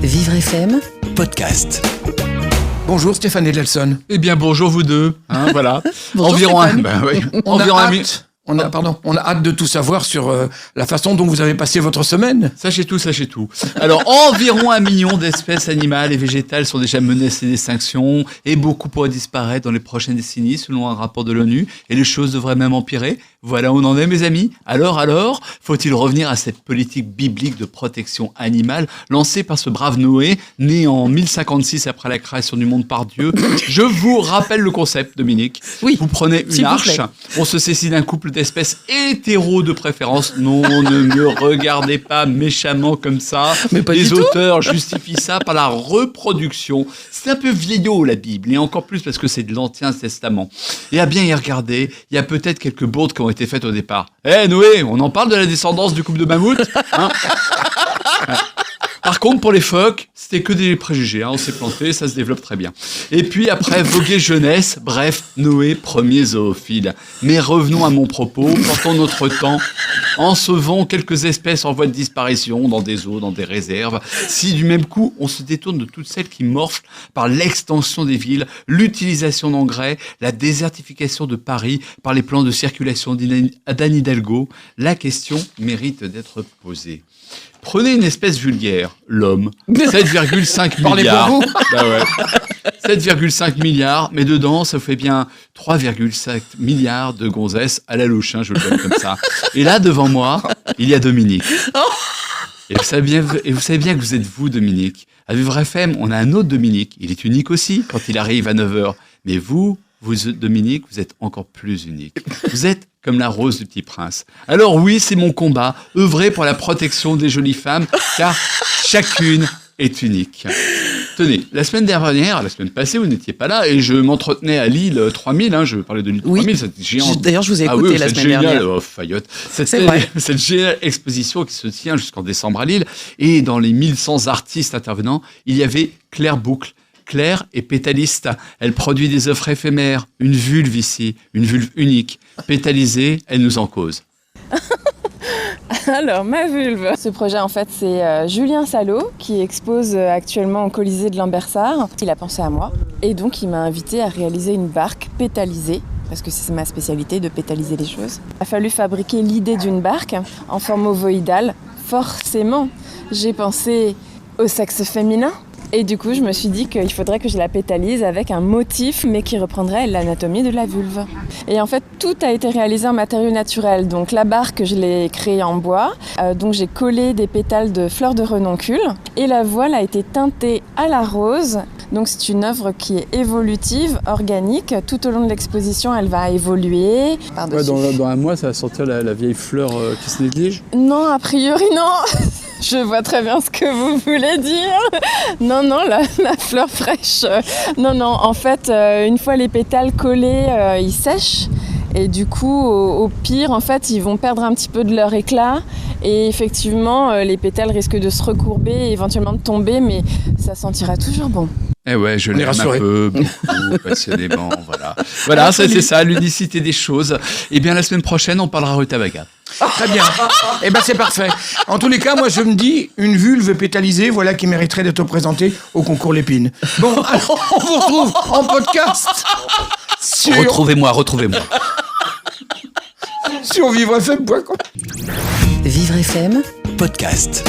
Vivre FM podcast. Bonjour Stéphane Edelson. Eh bien bonjour vous deux, voilà. Bonjour Environ Stéphane. On a hâte de tout savoir sur la façon dont vous avez passé votre semaine. Sachez tout. Alors, environ 1 million d'espèces animales et végétales sont déjà menacées d'extinction et beaucoup pourraient disparaître dans les prochaines décennies selon un rapport de l'ONU et les choses devraient même empirer. Voilà où on en est mes amis. Alors, faut-il revenir à cette politique biblique de protection animale lancée par ce brave Noé, né en 1056 après la création du monde par Dieu? Je vous rappelle le concept, Dominique. Oui, vous prenez une arche, on se saisit d'un couple d'espèces hétéro de préférence. Non, ne me regardez pas méchamment comme ça. Mais pas les du tout. auteurs justifient ça par la reproduction. C'est un peu vieillot la Bible, et encore plus parce que c'est de l'Ancien Testament. Et à bien y regarder, il y a peut-être quelques bourdes qui ont été faites au départ. Noé, on en parle de la descendance du couple de mammouth, hein? Par contre, pour les phoques, c'était que des préjugés. On s'est planté, ça se développe très bien. Et puis après, voguer jeunesse, bref, Noé, premier zoophile. Mais revenons à mon propos, portons notre temps en sauvant quelques espèces en voie de disparition dans des eaux, dans des réserves. Si du même coup, on se détourne de toutes celles qui morflent par l'extension des villes, l'utilisation d'engrais, la désertification de Paris par les plans de circulation d'Anne Hidalgo, la question mérite d'être posée. Prenez une espèce vulgaire, l'homme, 7,5 Parlez milliards. pour vous. Bah ouais. 7,5 milliards, mais dedans, ça fait bien 3,5 milliards de gonzesses à la louche, je le donne comme ça. Et là, devant moi, il y a Dominique. Et vous savez bien que vous êtes vous, Dominique. À Vivre FM, on a un autre Dominique. Il est unique aussi quand il arrive à 9h. Mais vous, Dominique, vous êtes encore plus unique. Vous êtes comme la rose du Petit Prince. Alors oui, c'est mon combat, œuvrer pour la protection des jolies femmes, car chacune est unique. Tenez, la semaine passée, vous n'étiez pas là, et je m'entretenais à l'île 3000, je parlais de l'île 3000, cette géante... D'ailleurs, je vous ai écouté la semaine dernière. Oh, Fayotte. Cette géniale exposition qui se tient jusqu'en décembre à Lille, et dans les 1100 artistes intervenants, il y avait Claire Boucle. Claire est pétaliste. Elle produit des œuvres éphémères. Une vulve ici, une vulve unique. Pétalisée, elle nous en cause. Alors, ma vulve. Ce projet, en fait, c'est Julien Salot qui expose actuellement au Colisée de Lambersart. Il a pensé à moi et donc il m'a invité à réaliser une barque pétalisée. Parce que c'est ma spécialité de pétaliser les choses. Il a fallu fabriquer l'idée d'une barque en forme ovoïdale. Forcément, j'ai pensé au sexe féminin. Et du coup, je me suis dit qu'il faudrait que je la pétalise avec un motif, mais qui reprendrait l'anatomie de la vulve. Et en fait, tout a été réalisé en matériaux naturels. Donc la barque, je l'ai créée en bois. Donc j'ai collé des pétales de fleurs de renoncule. Et la voile a été teintée à la rose. Donc c'est une œuvre qui est évolutive, organique. Tout au long de l'exposition, elle va évoluer. Dans un mois, ça va sortir la vieille fleur qui se néglige? Non, a priori non. Je vois très bien ce que vous voulez dire. Non, la fleur fraîche. Non, en fait, une fois les pétales collés, ils sèchent. Et du coup, au pire, en fait, ils vont perdre un petit peu de leur éclat. Et effectivement, les pétales risquent de se recourber et éventuellement de tomber, mais ça sentira toujours bon. Eh ouais, je l'aime un peu, beaucoup, passionnément, voilà. C'est ça, l'unicité des choses. Eh bien, la semaine prochaine, on parlera rutabaga. Très bien. C'est parfait. En tous les cas, moi, je me dis, une vulve pétalisée, voilà qui mériterait d'être présentée au concours Lépine. Bon, alors, on vous retrouve en podcast sur... Retrouvez-moi. sur vivrefm.com. Vivre FM Podcast.